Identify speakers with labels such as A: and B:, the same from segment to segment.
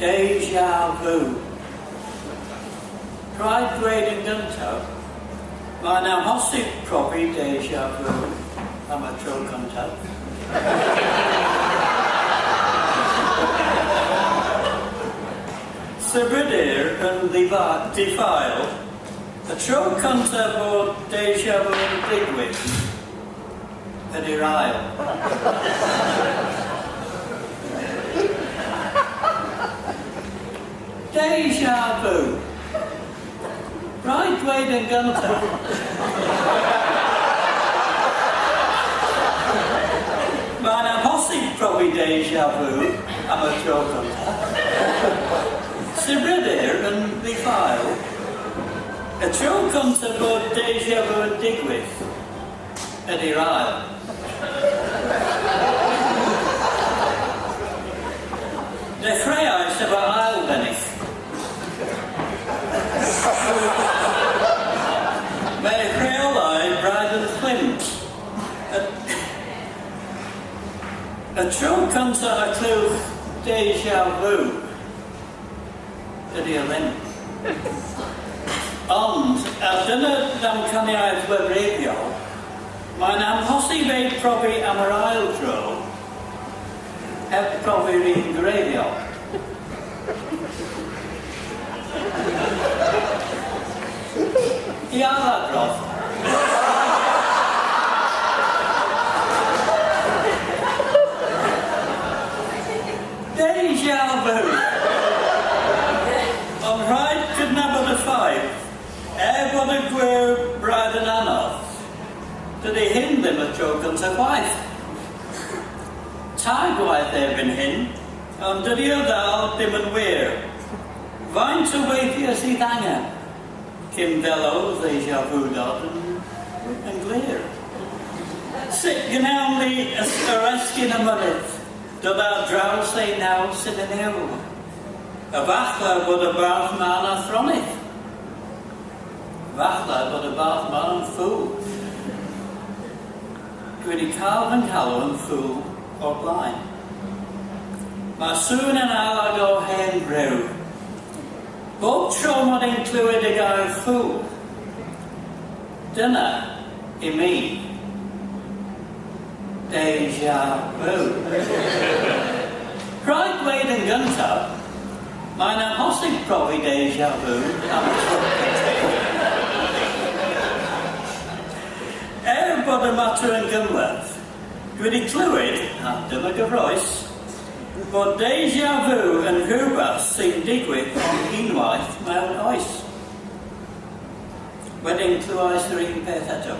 A: Deja vu. Rhaid dweud yn gyntaf, mae'n amhosib profi deja vu am y tro cyntaf. Sybrydir yn diffail, y tro cyntaf bod deja vu yn digwydd ydy'r ail. Deja vu. Rhaid dweud yn gyntaf. Mae'n amhosib profi deja vu am y tro cyntaf. Sybrydir yn ddiffail, y tro cyntaf bod deja vu yn digwydd ydy'r ail. Dechreuais efo ail bennych. Mae rheolau braidd yn chlynt. Y tro cyntaf y clywch deja vu ydy eleni. Ond, a dyna ddamcaniaeth wefreiddiol, mae'n amhosib ei profi am yr ail tro heb profi'r un greiddiol. I aladrodd. Deja vu. Ond rhaid cydnabod y ffaith, bod y gwir braidd yn anodd, dydy hyn ddim y tro gyntaf gwaith. Tair gwaith erbyn hyn, ond dydy o ddal ddim yn wir. Faint o weithiau sydd angen? Cym ddelodd deja vu dod yn glir. Sut gnawn ni yr esgyn y mynydd, dod ar draws ei naws yn y new. Y fathla bod y barth ma'n athronydd. Fathla bod y barth ma'n yn ffwl. Dwi wedi cael fy nghalw yn ffwl o'r blaen. Mae sŵn yn alag o hen brew. Bob tro mod i'n clywed y gair ffwl, dyna i mi deja vu. Rhaid dweud yn gyntaf, mae'n amhosib profi deja vu am y tro cyntaf. Bod y mater yn gymleth, dwi wedi clywed, a dyma gyfroes, bod deja vu yn rhywbeth sy'n digwydd ond unwaith mewn oes. Wedyn clywais yr un peth eto.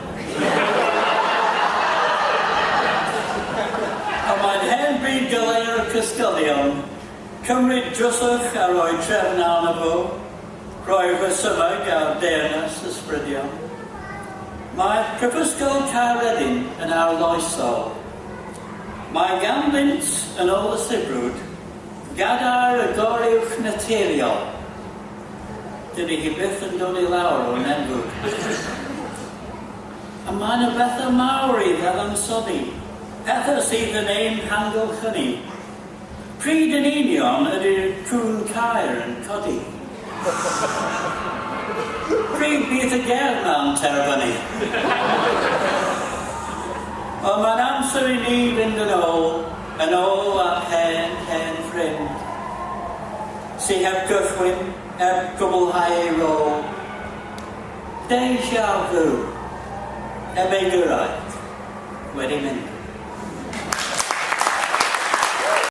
A: A mae'n hen bryd gale'r cysgolion, cymryd dryswch a roi trefn arno fo, roi'r fysyfag a deyrnas ysbrydion. Mae'r Prifysgol Caerfedin yn arloesol. Mae ganddynt yn ôl y sibrwd gadair y goriwch naturiol. Dydy hi byth yn dod i lawr o'n enfwd. A mae'n y bethau mawr i ddadansoddi, pethau sydd yn ein hangylch hynny. Pryd yn union ydy'r cwn caer yn codi. Pryd bydd y gerdd ma'n terfynu. Ond mae'n amser i ni fynd yn ôl at hen ffrind. Sy heb gychwyn, heb gwblhau ei rôl. Deja vu, heb ei gyrraedd, wedi mynd.